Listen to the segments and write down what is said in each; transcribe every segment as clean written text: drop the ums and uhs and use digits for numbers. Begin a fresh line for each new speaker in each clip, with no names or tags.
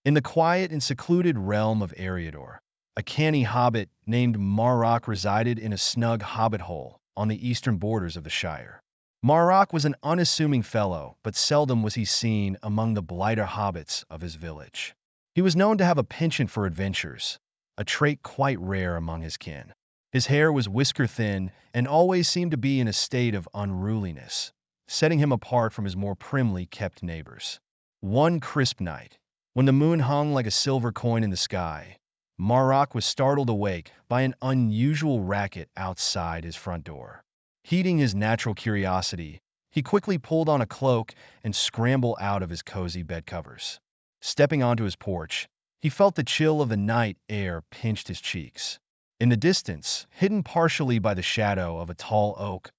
In the quiet and secluded realm of Eriador, a canny hobbit named Marok resided in a snug hobbit hole on the eastern borders of the Shire. Marok was an unassuming fellow, but seldom was he seen among the Blighter hobbits of his village. He was known to have a penchant for adventures, a trait quite rare among his kin. His hair was whisker-thin and always seemed to be in a state of unruliness, setting him apart from his more primly kept neighbors. One crisp night, when the moon hung like a silver coin in the sky, Marok was startled awake by an unusual racket outside his front door. Heeding his natural curiosity, he quickly pulled on a cloak and scrambled out of his cozy bed covers. Stepping onto his porch, he felt the chill of the night air pinch his cheeks. In the distance, hidden partially by the shadow of a tall oak,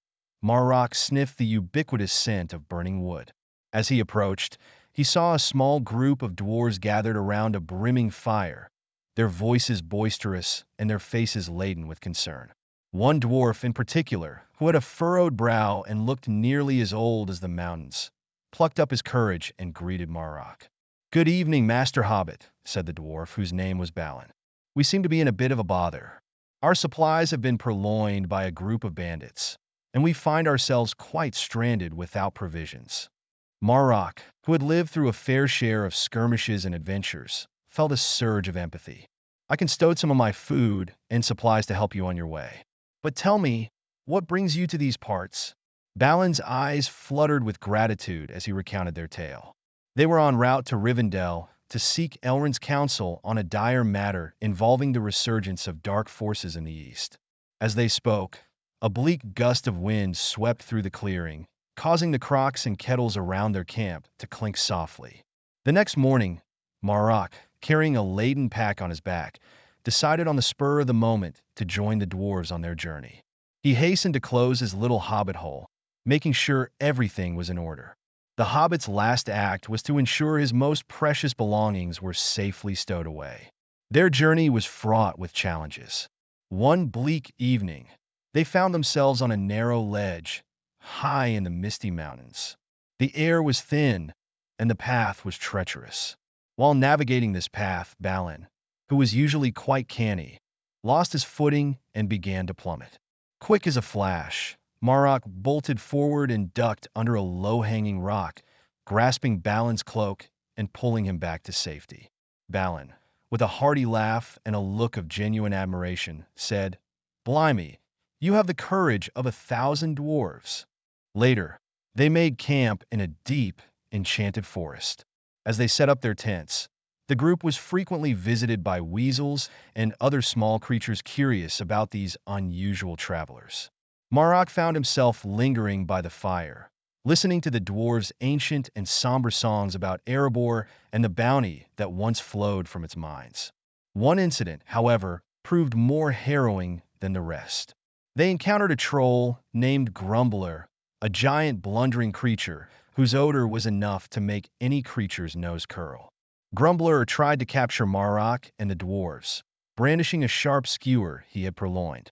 Marok sniffed the ubiquitous scent of burning wood. As he approached, he saw a small group of dwarves gathered around a brimming fire, their voices boisterous and their faces laden with concern. One dwarf in particular, who had a furrowed brow and looked nearly as old as the mountains, plucked up his courage and greeted Marok. "Good evening, Master Hobbit," said the dwarf, whose name was Balin. "We seem to be in a bit of a bother. Our supplies have been purloined by a group of bandits, and we find ourselves quite stranded without provisions." Marok, who had lived through a fair share of skirmishes and adventures, felt a surge of empathy. "I can stow some of my food and supplies to help you on your way. But tell me, what brings you to these parts?" Balin's eyes fluttered with gratitude as he recounted their tale. They were en route to Rivendell to seek Elrond's counsel on a dire matter involving the resurgence of dark forces in the east. As they spoke, a bleak gust of wind swept through the clearing, causing the crocks and kettles around their camp to clink softly. The next morning, Marok, carrying a laden pack on his back, decided on the spur of the moment to join the dwarves on their journey. He hastened to close his little hobbit hole, making sure everything was in order. The hobbit's last act was to ensure his most precious belongings were safely stowed away. Their journey was fraught with challenges. One bleak evening, they found themselves on a narrow ledge, high in the misty mountains. The air was thin, and the path was treacherous. While navigating this path, Balin, who was usually quite canny, lost his footing and began to plummet. Quick as a flash, Marok bolted forward and ducked under a low-hanging rock, grasping Balin's cloak and pulling him back to safety. Balin, with a hearty laugh and a look of genuine admiration, said, "Blimey, you have the courage of 1,000 dwarves." Later, they made camp in a deep, enchanted forest. As they set up their tents, the group was frequently visited by weasels and other small creatures curious about these unusual travelers. Marok found himself lingering by the fire, listening to the dwarves' ancient and somber songs about Erebor and the bounty that once flowed from its mines. One incident, however, proved more harrowing than the rest. They encountered a troll named Grumbler, a giant blundering creature whose odor was enough to make any creature's nose curl. Grumbler tried to capture Marok and the dwarves, brandishing a sharp skewer he had purloined.